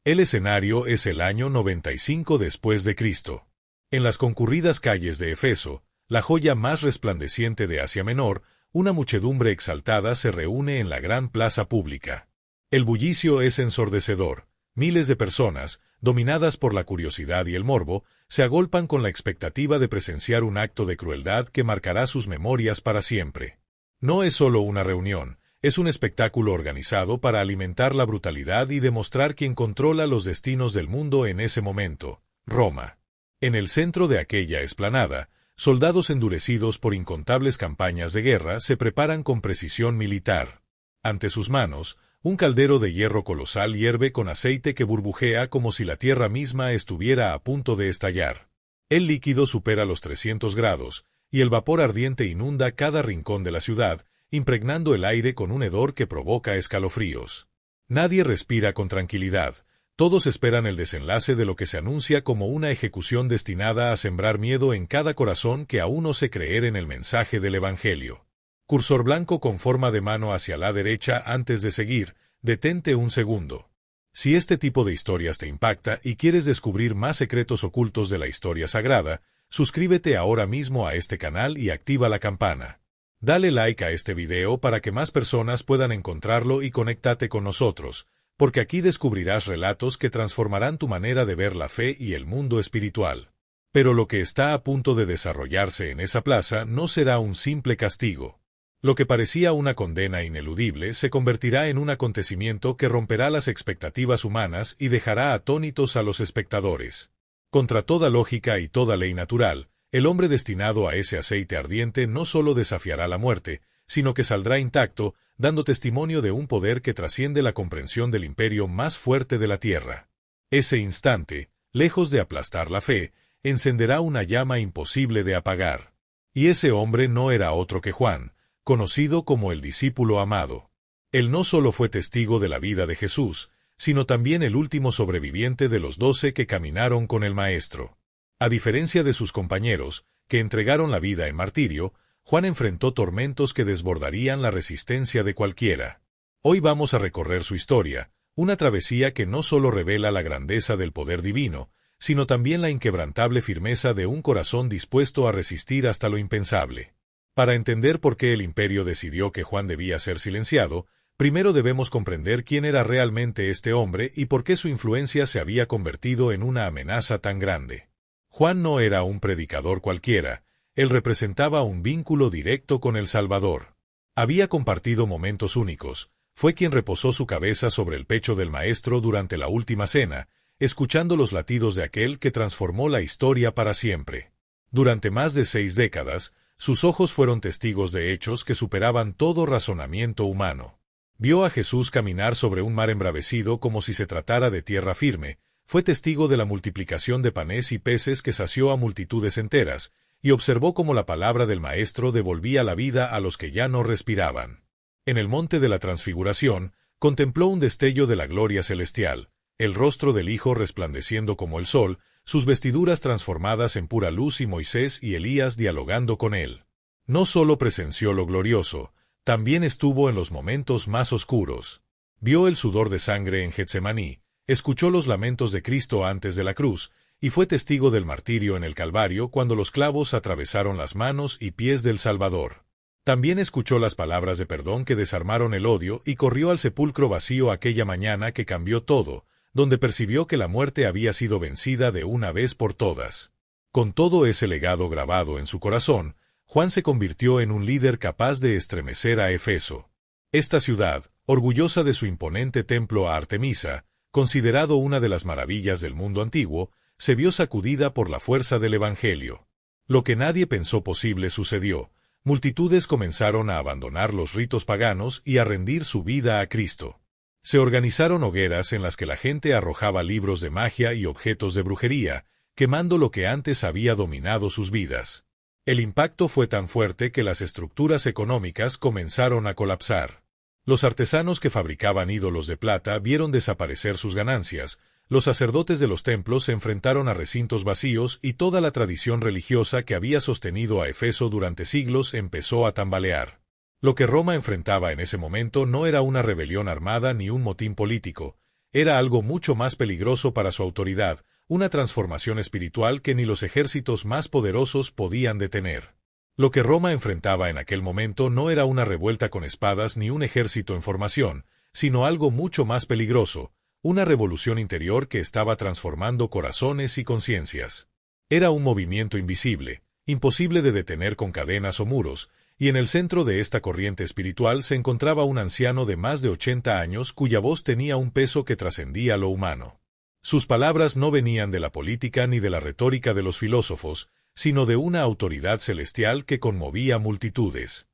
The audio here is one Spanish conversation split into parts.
El escenario es el año 95 después de Cristo. En las concurridas calles de Efeso, la joya más resplandeciente de Asia Menor, una muchedumbre exaltada se reúne en la gran plaza pública. El bullicio es ensordecedor. Miles de personas, dominadas por la curiosidad y el morbo, se agolpan con la expectativa de presenciar un acto de crueldad que marcará sus memorias para siempre. No es solo una reunión, es un espectáculo organizado para alimentar la brutalidad y demostrar quién controla los destinos del mundo en ese momento: Roma. En el centro de aquella explanada, soldados endurecidos por incontables campañas de guerra se preparan con precisión militar. Ante sus manos, un caldero de hierro colosal hierve con aceite que burbujea como si la tierra misma estuviera a punto de estallar. El líquido supera los 300 grados, y el vapor ardiente inunda cada rincón de la ciudad, impregnando el aire con un hedor que provoca escalofríos. Nadie respira con tranquilidad. Todos esperan el desenlace de lo que se anuncia como una ejecución destinada a sembrar miedo en cada corazón que aún ose creer en el mensaje del Evangelio. Cursor blanco con forma de mano hacia la derecha antes de seguir, detente un segundo. Si este tipo de historias te impacta y quieres descubrir más secretos ocultos de la historia sagrada, suscríbete ahora mismo a este canal y activa la campana. Dale like a este video para que más personas puedan encontrarlo y conéctate con nosotros, porque aquí descubrirás relatos que transformarán tu manera de ver la fe y el mundo espiritual. Pero lo que está a punto de desarrollarse en esa plaza no será un simple castigo. Lo que parecía una condena ineludible se convertirá en un acontecimiento que romperá las expectativas humanas y dejará atónitos a los espectadores. Contra toda lógica y toda ley natural, el hombre destinado a ese aceite ardiente no solo desafiará la muerte, sino que saldrá intacto, dando testimonio de un poder que trasciende la comprensión del imperio más fuerte de la tierra. Ese instante, lejos de aplastar la fe, encenderá una llama imposible de apagar. Y ese hombre no era otro que Juan, conocido como el discípulo amado. Él no solo fue testigo de la vida de Jesús, sino también el último sobreviviente de los 12 que caminaron con el Maestro. A diferencia de sus compañeros, que entregaron la vida en martirio, Juan enfrentó tormentos que desbordarían la resistencia de cualquiera. Hoy vamos a recorrer su historia, una travesía que no solo revela la grandeza del poder divino, sino también la inquebrantable firmeza de un corazón dispuesto a resistir hasta lo impensable. Para entender por qué el imperio decidió que Juan debía ser silenciado, primero debemos comprender quién era realmente este hombre y por qué su influencia se había convertido en una amenaza tan grande. Juan no era un predicador cualquiera, él representaba un vínculo directo con el Salvador. Había compartido momentos únicos, fue quien reposó su cabeza sobre el pecho del Maestro durante la última cena, escuchando los latidos de aquel que transformó la historia para siempre. Durante más de 6 décadas, sus ojos fueron testigos de hechos que superaban todo razonamiento humano. Vio a Jesús caminar sobre un mar embravecido como si se tratara de tierra firme, fue testigo de la multiplicación de panes y peces que sació a multitudes enteras, y observó cómo la palabra del Maestro devolvía la vida a los que ya no respiraban. En el monte de la Transfiguración, contempló un destello de la gloria celestial, el rostro del Hijo resplandeciendo como el sol, sus vestiduras transformadas en pura luz y Moisés y Elías dialogando con él. No solo presenció lo glorioso, también estuvo en los momentos más oscuros. Vio el sudor de sangre en Getsemaní, escuchó los lamentos de Cristo antes de la cruz, y fue testigo del martirio en el Calvario cuando los clavos atravesaron las manos y pies del Salvador. También escuchó las palabras de perdón que desarmaron el odio y corrió al sepulcro vacío aquella mañana que cambió todo, donde percibió que la muerte había sido vencida de una vez por todas. Con todo ese legado grabado en su corazón, Juan se convirtió en un líder capaz de estremecer a Efeso. Esta ciudad, orgullosa de su imponente templo a Artemisa, considerado una de las maravillas del mundo antiguo, se vio sacudida por la fuerza del Evangelio. Lo que nadie pensó posible sucedió. Multitudes comenzaron a abandonar los ritos paganos y a rendir su vida a Cristo. Se organizaron hogueras en las que la gente arrojaba libros de magia y objetos de brujería, quemando lo que antes había dominado sus vidas. El impacto fue tan fuerte que las estructuras económicas comenzaron a colapsar. Los artesanos que fabricaban ídolos de plata vieron desaparecer sus ganancias, los sacerdotes de los templos se enfrentaron a recintos vacíos y toda la tradición religiosa que había sostenido a Efeso durante siglos empezó a tambalear. Lo que Roma enfrentaba en ese momento no era una rebelión armada ni un motín político, era algo mucho más peligroso para su autoridad, una transformación espiritual que ni los ejércitos más poderosos podían detener. Lo que Roma enfrentaba en aquel momento no era una revuelta con espadas ni un ejército en formación, sino algo mucho más peligroso, una revolución interior que estaba transformando corazones y conciencias. Era un movimiento invisible, imposible de detener con cadenas o muros, y en el centro de esta corriente espiritual se encontraba un anciano de más de 80 años cuya voz tenía un peso que trascendía lo humano. Sus palabras no venían de la política ni de la retórica de los filósofos, sino de una autoridad celestial que conmovía multitudes.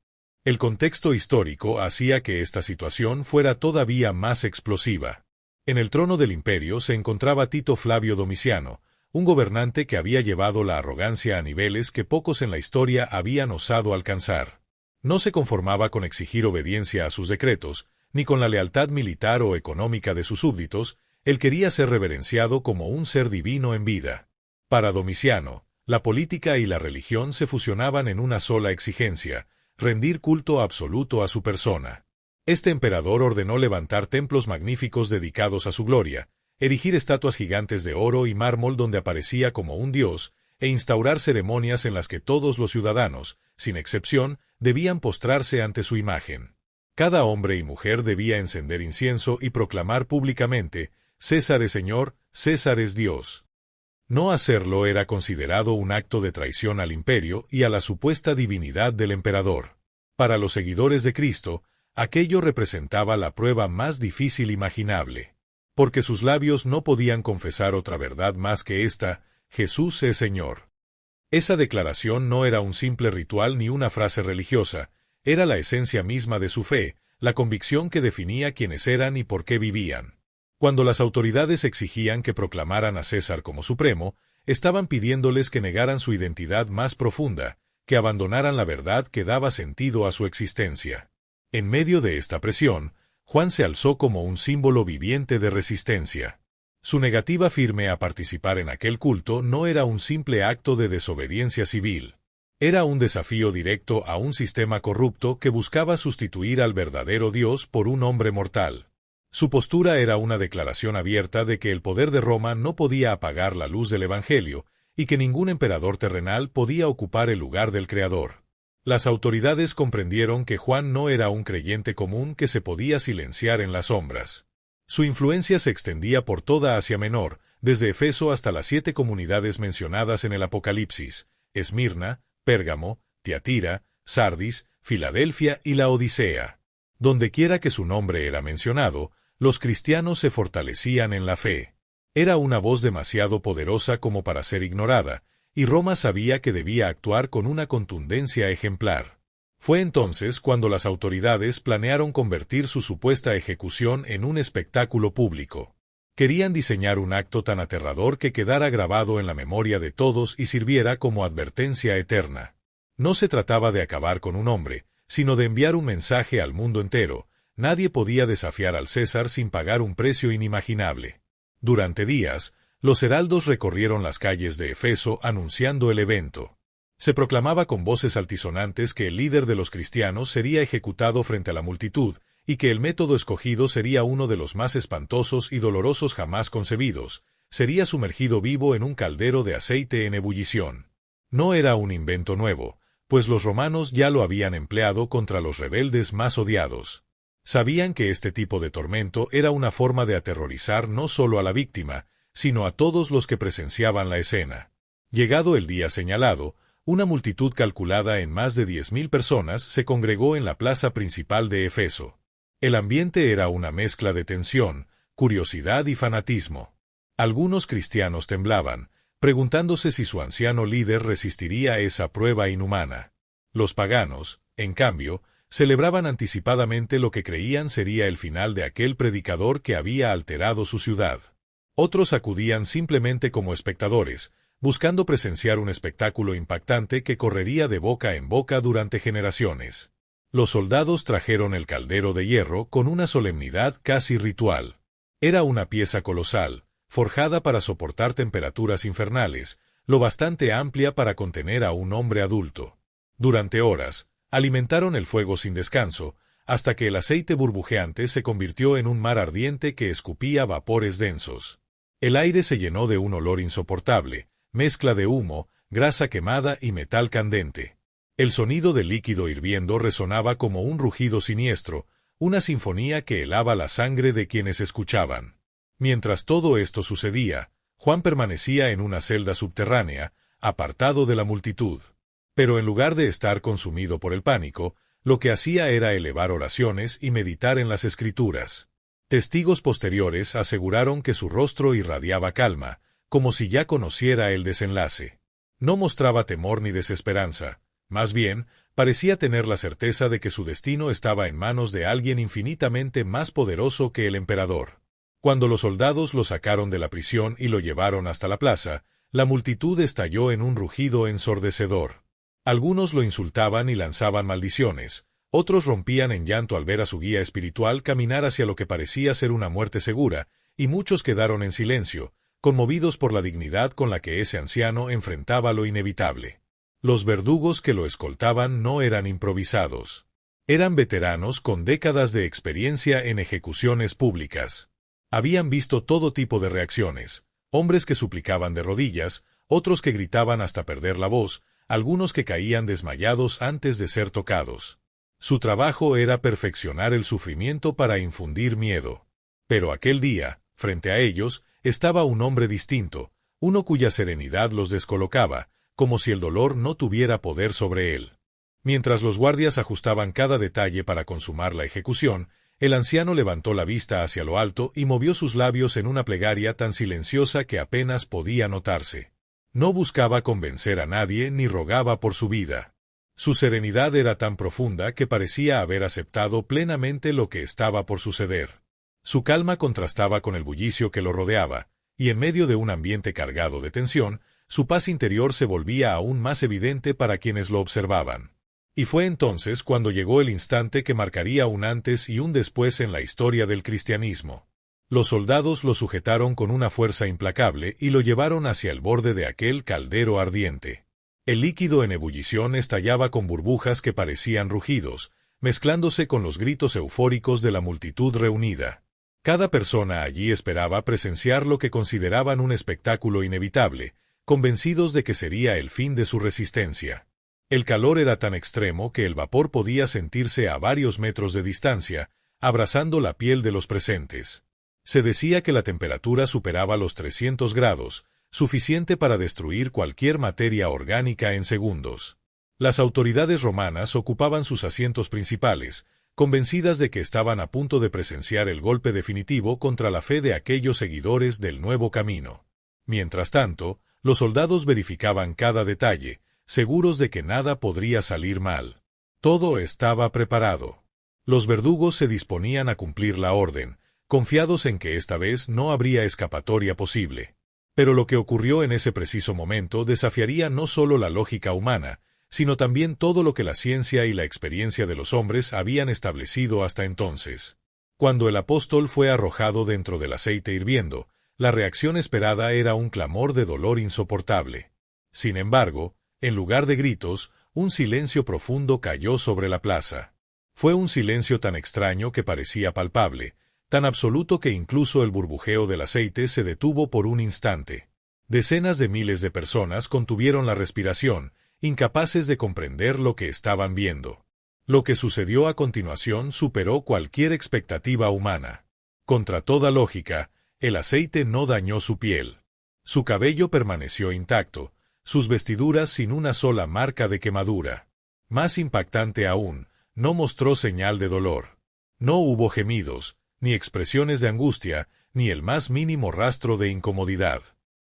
El contexto histórico hacía que esta situación fuera todavía más explosiva. En el trono del imperio se encontraba Tito Flavio Domiciano, un gobernante que había llevado la arrogancia a niveles que pocos en la historia habían osado alcanzar. No se conformaba con exigir obediencia a sus decretos, ni con la lealtad militar o económica de sus súbditos, él quería ser reverenciado como un ser divino en vida. Para Domiciano, la política y la religión se fusionaban en una sola exigencia: rendir culto absoluto a su persona. Este emperador ordenó levantar templos magníficos dedicados a su gloria, erigir estatuas gigantes de oro y mármol donde aparecía como un dios, e instaurar ceremonias en las que todos los ciudadanos, sin excepción, debían postrarse ante su imagen. Cada hombre y mujer debía encender incienso y proclamar públicamente: «César es Señor, César es Dios». No hacerlo era considerado un acto de traición al imperio y a la supuesta divinidad del emperador. Para los seguidores de Cristo, aquello representaba la prueba más difícil imaginable, porque sus labios no podían confesar otra verdad más que esta: Jesús es Señor. Esa declaración no era un simple ritual ni una frase religiosa, era la esencia misma de su fe, la convicción que definía quiénes eran y por qué vivían. Cuando las autoridades exigían que proclamaran a César como supremo, estaban pidiéndoles que negaran su identidad más profunda, que abandonaran la verdad que daba sentido a su existencia. En medio de esta presión, Juan se alzó como un símbolo viviente de resistencia. Su negativa firme a participar en aquel culto no era un simple acto de desobediencia civil. Era un desafío directo a un sistema corrupto que buscaba sustituir al verdadero Dios por un hombre mortal. Su postura era una declaración abierta de que el poder de Roma no podía apagar la luz del Evangelio y que ningún emperador terrenal podía ocupar el lugar del Creador. Las autoridades comprendieron que Juan no era un creyente común que se podía silenciar en las sombras. Su influencia se extendía por toda Asia Menor, desde Efeso hasta las 7 comunidades mencionadas en el Apocalipsis: Esmirna, Pérgamo, Tiatira, Sardis, Filadelfia y la Odisea. Dondequiera que su nombre era mencionado, los cristianos se fortalecían en la fe. Era una voz demasiado poderosa como para ser ignorada, y Roma sabía que debía actuar con una contundencia ejemplar. Fue entonces cuando las autoridades planearon convertir su supuesta ejecución en un espectáculo público. Querían diseñar un acto tan aterrador que quedara grabado en la memoria de todos y sirviera como advertencia eterna. No se trataba de acabar con un hombre, sino de enviar un mensaje al mundo entero: nadie podía desafiar al César sin pagar un precio inimaginable. Durante días, los heraldos recorrieron las calles de Efeso anunciando el evento. Se proclamaba con voces altisonantes que el líder de los cristianos sería ejecutado frente a la multitud, y que el método escogido sería uno de los más espantosos y dolorosos jamás concebidos: sería sumergido vivo en un caldero de aceite en ebullición. No era un invento nuevo, pues los romanos ya lo habían empleado contra los rebeldes más odiados. Sabían que este tipo de tormento era una forma de aterrorizar no solo a la víctima, sino a todos los que presenciaban la escena. Llegado el día señalado, una multitud calculada en más de 10.000 personas se congregó en la plaza principal de Efeso. El ambiente era una mezcla de tensión, curiosidad y fanatismo. Algunos cristianos temblaban, preguntándose si su anciano líder resistiría esa prueba inhumana. Los paganos, en cambio, celebraban anticipadamente lo que creían sería el final de aquel predicador que había alterado su ciudad. Otros acudían simplemente como espectadores, buscando presenciar un espectáculo impactante que correría de boca en boca durante generaciones. Los soldados trajeron el caldero de hierro con una solemnidad casi ritual. Era una pieza colosal, forjada para soportar temperaturas infernales, lo bastante amplia para contener a un hombre adulto. Durante horas, alimentaron el fuego sin descanso, hasta que el aceite burbujeante se convirtió en un mar ardiente que escupía vapores densos. El aire se llenó de un olor insoportable, mezcla de humo, grasa quemada y metal candente. El sonido del líquido hirviendo resonaba como un rugido siniestro, una sinfonía que helaba la sangre de quienes escuchaban. Mientras todo esto sucedía, Juan permanecía en una celda subterránea, apartado de la multitud. Pero en lugar de estar consumido por el pánico, lo que hacía era elevar oraciones y meditar en las Escrituras. Testigos posteriores aseguraron que su rostro irradiaba calma, como si ya conociera el desenlace. No mostraba temor ni desesperanza, más bien, parecía tener la certeza de que su destino estaba en manos de alguien infinitamente más poderoso que el emperador. Cuando los soldados lo sacaron de la prisión y lo llevaron hasta la plaza, la multitud estalló en un rugido ensordecedor. Algunos lo insultaban y lanzaban maldiciones, otros rompían en llanto al ver a su guía espiritual caminar hacia lo que parecía ser una muerte segura, y muchos quedaron en silencio, conmovidos por la dignidad con la que ese anciano enfrentaba lo inevitable. Los verdugos que lo escoltaban no eran improvisados. Eran veteranos con décadas de experiencia en ejecuciones públicas. Habían visto todo tipo de reacciones, hombres que suplicaban de rodillas, otros que gritaban hasta perder la voz, algunos que caían desmayados antes de ser tocados. Su trabajo era perfeccionar el sufrimiento para infundir miedo. Pero aquel día, frente a ellos, estaba un hombre distinto, uno cuya serenidad los descolocaba, como si el dolor no tuviera poder sobre él. Mientras los guardias ajustaban cada detalle para consumar la ejecución, el anciano levantó la vista hacia lo alto y movió sus labios en una plegaria tan silenciosa que apenas podía notarse. No buscaba convencer a nadie ni rogaba por su vida. Su serenidad era tan profunda que parecía haber aceptado plenamente lo que estaba por suceder. Su calma contrastaba con el bullicio que lo rodeaba, y en medio de un ambiente cargado de tensión, su paz interior se volvía aún más evidente para quienes lo observaban. Y fue entonces cuando llegó el instante que marcaría un antes y un después en la historia del cristianismo. Los soldados lo sujetaron con una fuerza implacable y lo llevaron hacia el borde de aquel caldero ardiente. El líquido en ebullición estallaba con burbujas que parecían rugidos, mezclándose con los gritos eufóricos de la multitud reunida. Cada persona allí esperaba presenciar lo que consideraban un espectáculo inevitable, convencidos de que sería el fin de su resistencia. El calor era tan extremo que el vapor podía sentirse a varios metros de distancia, abrasando la piel de los presentes. Se decía que la temperatura superaba los 300 grados, suficiente para destruir cualquier materia orgánica en segundos. Las autoridades romanas ocupaban sus asientos principales, convencidas de que estaban a punto de presenciar el golpe definitivo contra la fe de aquellos seguidores del nuevo camino. Mientras tanto, los soldados verificaban cada detalle, seguros de que nada podría salir mal. Todo estaba preparado. Los verdugos se disponían a cumplir la orden, confiados en que esta vez no habría escapatoria posible. Pero lo que ocurrió en ese preciso momento desafiaría no solo la lógica humana, sino también todo lo que la ciencia y la experiencia de los hombres habían establecido hasta entonces. Cuando el apóstol fue arrojado dentro del aceite hirviendo, la reacción esperada era un clamor de dolor insoportable. Sin embargo, en lugar de gritos, un silencio profundo cayó sobre la plaza. Fue un silencio tan extraño que parecía palpable, tan absoluto que incluso el burbujeo del aceite se detuvo por un instante. Decenas de miles de personas contuvieron la respiración, incapaces de comprender lo que estaban viendo. Lo que sucedió a continuación superó cualquier expectativa humana. Contra toda lógica, el aceite no dañó su piel. Su cabello permaneció intacto, sus vestiduras sin una sola marca de quemadura. Más impactante aún, no mostró señal de dolor. No hubo gemidos, ni expresiones de angustia, ni el más mínimo rastro de incomodidad.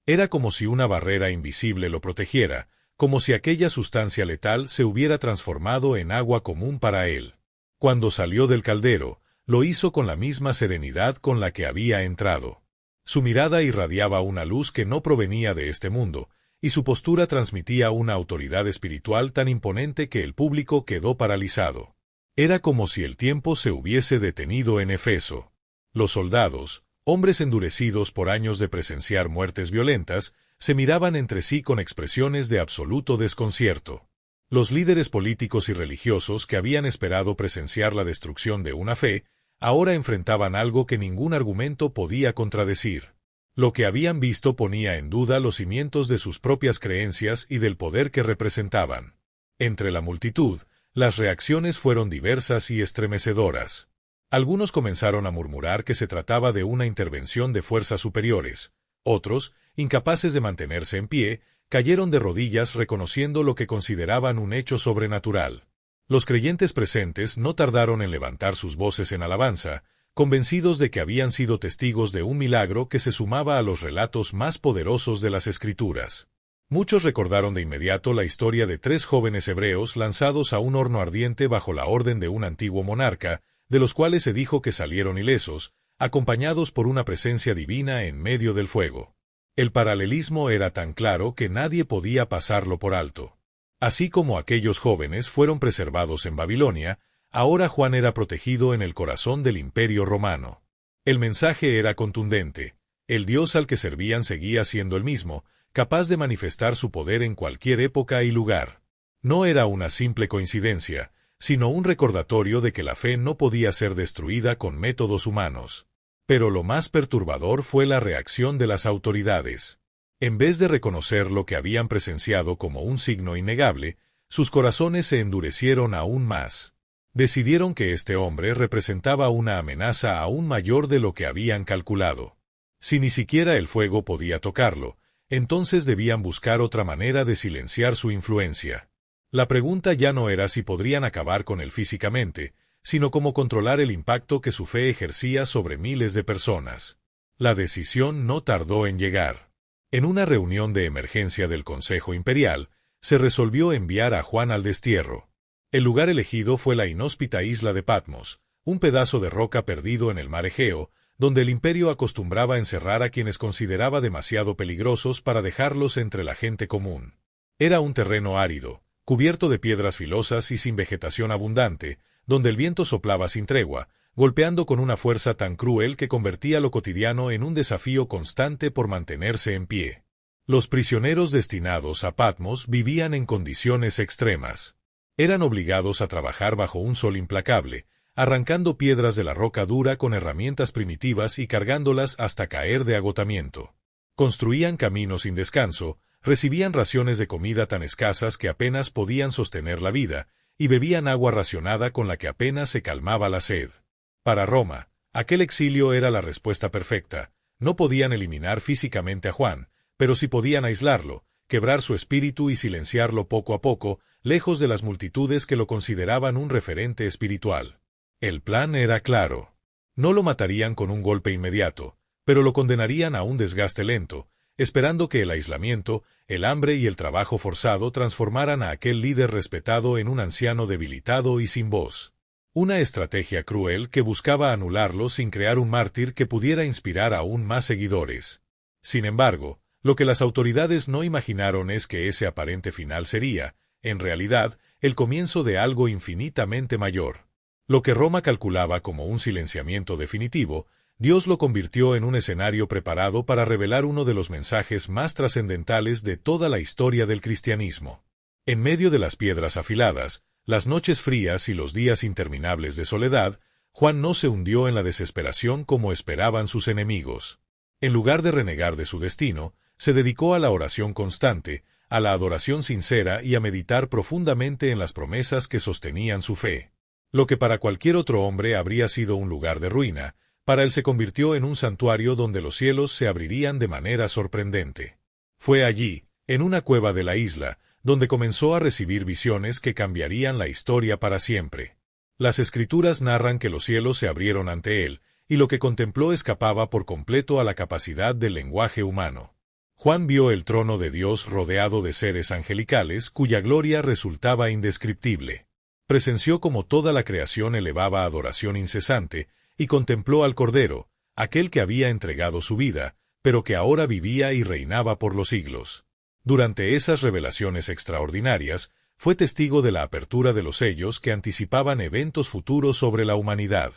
Era como si una barrera invisible lo protegiera, como si aquella sustancia letal se hubiera transformado en agua común para él. Cuando salió del caldero, lo hizo con la misma serenidad con la que había entrado. Su mirada irradiaba una luz que no provenía de este mundo, y su postura transmitía una autoridad espiritual tan imponente que el público quedó paralizado. Era como si el tiempo se hubiese detenido en Efeso. Los soldados, hombres endurecidos por años de presenciar muertes violentas, se miraban entre sí con expresiones de absoluto desconcierto. Los líderes políticos y religiosos que habían esperado presenciar la destrucción de una fe, ahora enfrentaban algo que ningún argumento podía contradecir. Lo que habían visto ponía en duda los cimientos de sus propias creencias y del poder que representaban. Entre la multitud, las reacciones fueron diversas y estremecedoras. Algunos comenzaron a murmurar que se trataba de una intervención de fuerzas superiores. Otros, incapaces de mantenerse en pie, cayeron de rodillas reconociendo lo que consideraban un hecho sobrenatural. Los creyentes presentes no tardaron en levantar sus voces en alabanza, convencidos de que habían sido testigos de un milagro que se sumaba a los relatos más poderosos de las Escrituras. Muchos recordaron de inmediato la historia de 3 jóvenes hebreos lanzados a un horno ardiente bajo la orden de un antiguo monarca, de los cuales se dijo que salieron ilesos, acompañados por una presencia divina en medio del fuego. El paralelismo era tan claro que nadie podía pasarlo por alto. Así como aquellos jóvenes fueron preservados en Babilonia, ahora Juan era protegido en el corazón del Imperio Romano. El mensaje era contundente. El Dios al que servían seguía siendo el mismo, capaz de manifestar su poder en cualquier época y lugar. No era una simple coincidencia, sino un recordatorio de que la fe no podía ser destruida con métodos humanos. Pero lo más perturbador fue la reacción de las autoridades. En vez de reconocer lo que habían presenciado como un signo innegable, sus corazones se endurecieron aún más. Decidieron que este hombre representaba una amenaza aún mayor de lo que habían calculado. Si ni siquiera el fuego podía tocarlo, entonces debían buscar otra manera de silenciar su influencia. La pregunta ya no era si podrían acabar con él físicamente, sino cómo controlar el impacto que su fe ejercía sobre miles de personas. La decisión no tardó en llegar. En una reunión de emergencia del Consejo Imperial, se resolvió enviar a Juan al destierro. El lugar elegido fue la inhóspita isla de Patmos, un pedazo de roca perdido en el mar Egeo, donde el imperio acostumbraba encerrar a quienes consideraba demasiado peligrosos para dejarlos entre la gente común. Era un terreno árido, cubierto de piedras filosas y sin vegetación abundante, donde el viento soplaba sin tregua, golpeando con una fuerza tan cruel que convertía lo cotidiano en un desafío constante por mantenerse en pie. Los prisioneros destinados a Patmos vivían en condiciones extremas. Eran obligados a trabajar bajo un sol implacable, arrancando piedras de la roca dura con herramientas primitivas y cargándolas hasta caer de agotamiento. Construían caminos sin descanso, recibían raciones de comida tan escasas que apenas podían sostener la vida, y bebían agua racionada con la que apenas se calmaba la sed. Para Roma, aquel exilio era la respuesta perfecta. No podían eliminar físicamente a Juan, pero sí podían aislarlo, quebrar su espíritu y silenciarlo poco a poco, lejos de las multitudes que lo consideraban un referente espiritual. El plan era claro. No lo matarían con un golpe inmediato, pero lo condenarían a un desgaste lento, esperando que el aislamiento, el hambre y el trabajo forzado transformaran a aquel líder respetado en un anciano debilitado y sin voz. Una estrategia cruel que buscaba anularlo sin crear un mártir que pudiera inspirar aún más seguidores. Sin embargo, lo que las autoridades no imaginaron es que ese aparente final sería, en realidad, el comienzo de algo infinitamente mayor. Lo que Roma calculaba como un silenciamiento definitivo, Dios lo convirtió en un escenario preparado para revelar uno de los mensajes más trascendentales de toda la historia del cristianismo. En medio de las piedras afiladas, las noches frías y los días interminables de soledad, Juan no se hundió en la desesperación como esperaban sus enemigos. En lugar de renegar de su destino, se dedicó a la oración constante, a la adoración sincera y a meditar profundamente en las promesas que sostenían su fe. Lo que para cualquier otro hombre habría sido un lugar de ruina, para él se convirtió en un santuario donde los cielos se abrirían de manera sorprendente. Fue allí, en una cueva de la isla, donde comenzó a recibir visiones que cambiarían la historia para siempre. Las Escrituras narran que los cielos se abrieron ante él, y lo que contempló escapaba por completo a la capacidad del lenguaje humano. Juan vio el trono de Dios rodeado de seres angelicales cuya gloria resultaba indescriptible. Presenció como toda la creación elevaba adoración incesante, y contempló al Cordero, aquel que había entregado su vida, pero que ahora vivía y reinaba por los siglos. Durante esas revelaciones extraordinarias, fue testigo de la apertura de los sellos que anticipaban eventos futuros sobre la humanidad.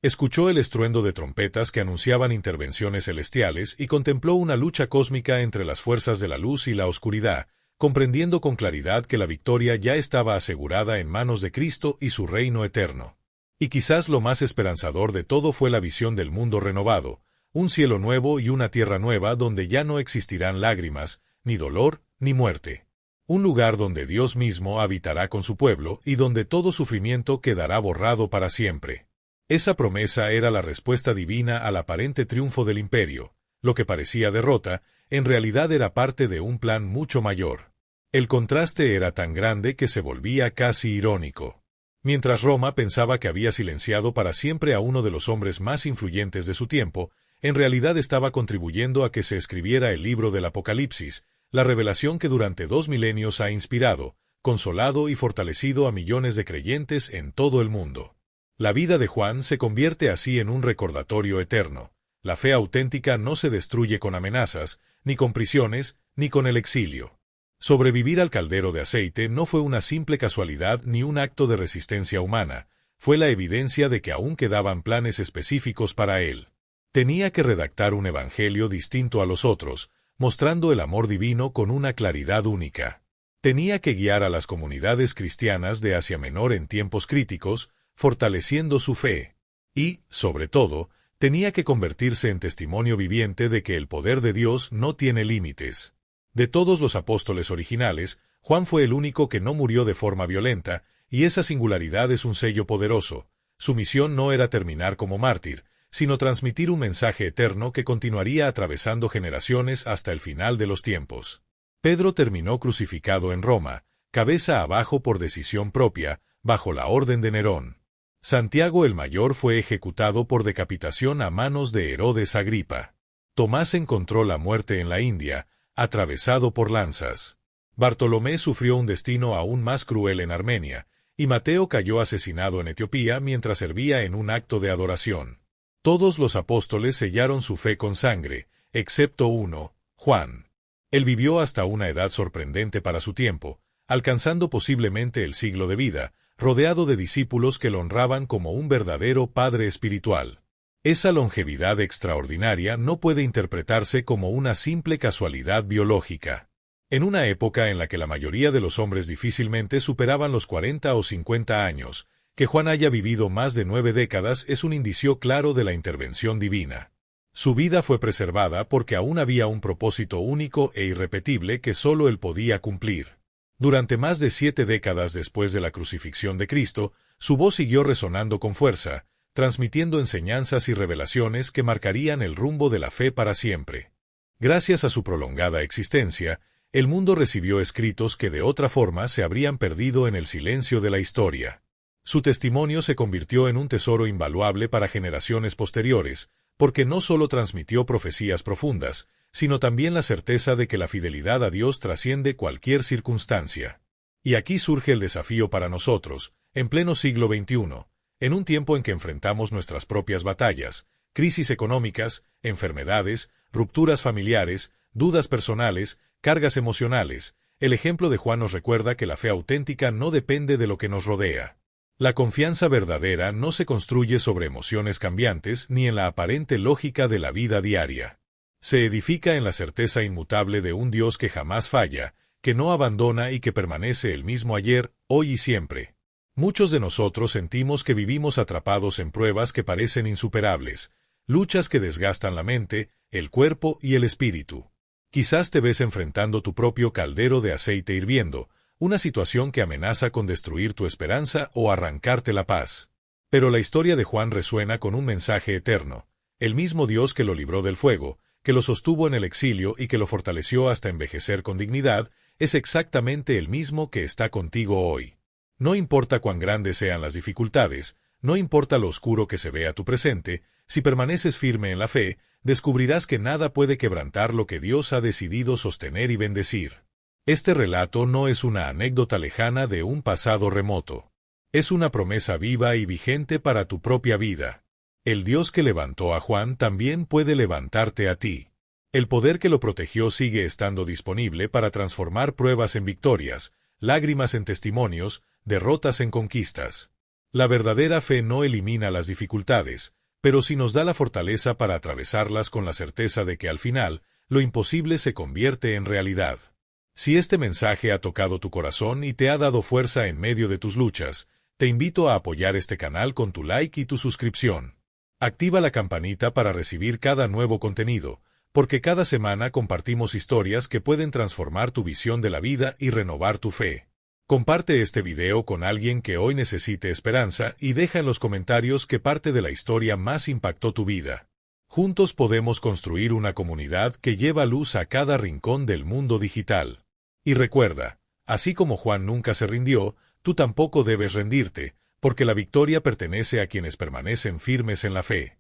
Escuchó el estruendo de trompetas que anunciaban intervenciones celestiales y contempló una lucha cósmica entre las fuerzas de la luz y la oscuridad, comprendiendo con claridad que la victoria ya estaba asegurada en manos de Cristo y su reino eterno. Y quizás lo más esperanzador de todo fue la visión del mundo renovado, un cielo nuevo y una tierra nueva donde ya no existirán lágrimas, ni dolor, ni muerte. Un lugar donde Dios mismo habitará con su pueblo y donde todo sufrimiento quedará borrado para siempre. Esa promesa era la respuesta divina al aparente triunfo del imperio. Lo que parecía derrota, en realidad era parte de un plan mucho mayor. El contraste era tan grande que se volvía casi irónico. Mientras Roma pensaba que había silenciado para siempre a uno de los hombres más influyentes de su tiempo, en realidad estaba contribuyendo a que se escribiera el libro del Apocalipsis, la revelación que durante 2 milenios ha inspirado, consolado y fortalecido a millones de creyentes en todo el mundo. La vida de Juan se convierte así en un recordatorio eterno. La fe auténtica no se destruye con amenazas, ni con prisiones, ni con el exilio. Sobrevivir al caldero de aceite no fue una simple casualidad ni un acto de resistencia humana, fue la evidencia de que aún quedaban planes específicos para él. Tenía que redactar un evangelio distinto a los otros, mostrando el amor divino con una claridad única. Tenía que guiar a las comunidades cristianas de Asia Menor en tiempos críticos, fortaleciendo su fe. Y, sobre todo, tenía que convertirse en testimonio viviente de que el poder de Dios no tiene límites. De todos los apóstoles originales, Juan fue el único que no murió de forma violenta, y esa singularidad es un sello poderoso. Su misión no era terminar como mártir, sino transmitir un mensaje eterno que continuaría atravesando generaciones hasta el final de los tiempos. Pedro terminó crucificado en Roma, cabeza abajo por decisión propia, bajo la orden de Nerón. Santiago el Mayor fue ejecutado por decapitación a manos de Herodes Agripa. Tomás encontró la muerte en la India, atravesado por lanzas. Bartolomé sufrió un destino aún más cruel en Armenia, y Mateo cayó asesinado en Etiopía mientras servía en un acto de adoración. Todos los apóstoles sellaron su fe con sangre, excepto uno, Juan. Él vivió hasta una edad sorprendente para su tiempo, alcanzando posiblemente el siglo de vida, rodeado de discípulos que lo honraban como un verdadero padre espiritual. Esa longevidad extraordinaria no puede interpretarse como una simple casualidad biológica. En una época en la que la mayoría de los hombres difícilmente superaban los 40 o 50 años, que Juan haya vivido más de 9 décadas es un indicio claro de la intervención divina. Su vida fue preservada porque aún había un propósito único e irrepetible que solo él podía cumplir. Durante más de 7 décadas después de la crucifixión de Cristo, su voz siguió resonando con fuerza, transmitiendo enseñanzas y revelaciones que marcarían el rumbo de la fe para siempre. Gracias a su prolongada existencia, el mundo recibió escritos que de otra forma se habrían perdido en el silencio de la historia. Su testimonio se convirtió en un tesoro invaluable para generaciones posteriores, porque no solo transmitió profecías profundas, sino también la certeza de que la fidelidad a Dios trasciende cualquier circunstancia. Y aquí surge el desafío para nosotros, en pleno siglo XXI, en un tiempo en que enfrentamos nuestras propias batallas, crisis económicas, enfermedades, rupturas familiares, dudas personales, cargas emocionales. El ejemplo de Juan nos recuerda que la fe auténtica no depende de lo que nos rodea. La confianza verdadera no se construye sobre emociones cambiantes ni en la aparente lógica de la vida diaria. Se edifica en la certeza inmutable de un Dios que jamás falla, que no abandona y que permanece el mismo ayer, hoy y siempre. Muchos de nosotros sentimos que vivimos atrapados en pruebas que parecen insuperables, luchas que desgastan la mente, el cuerpo y el espíritu. Quizás te ves enfrentando tu propio caldero de aceite hirviendo, una situación que amenaza con destruir tu esperanza o arrancarte la paz. Pero la historia de Juan resuena con un mensaje eterno. El mismo Dios que lo libró del fuego, que lo sostuvo en el exilio y que lo fortaleció hasta envejecer con dignidad, es exactamente el mismo que está contigo hoy. No importa cuán grandes sean las dificultades, no importa lo oscuro que se vea tu presente, si permaneces firme en la fe, descubrirás que nada puede quebrantar lo que Dios ha decidido sostener y bendecir. Este relato no es una anécdota lejana de un pasado remoto. Es una promesa viva y vigente para tu propia vida. El Dios que levantó a Juan también puede levantarte a ti. El poder que lo protegió sigue estando disponible para transformar pruebas en victorias, lágrimas en testimonios, derrotas en conquistas. La verdadera fe no elimina las dificultades, pero sí nos da la fortaleza para atravesarlas con la certeza de que al final, lo imposible se convierte en realidad. Si este mensaje ha tocado tu corazón y te ha dado fuerza en medio de tus luchas, te invito a apoyar este canal con tu like y tu suscripción. Activa la campanita para recibir cada nuevo contenido, porque cada semana compartimos historias que pueden transformar tu visión de la vida y renovar tu fe. Comparte este video con alguien que hoy necesite esperanza y deja en los comentarios qué parte de la historia más impactó tu vida. Juntos podemos construir una comunidad que lleva luz a cada rincón del mundo digital. Y recuerda, así como Juan nunca se rindió, tú tampoco debes rendirte, porque la victoria pertenece a quienes permanecen firmes en la fe.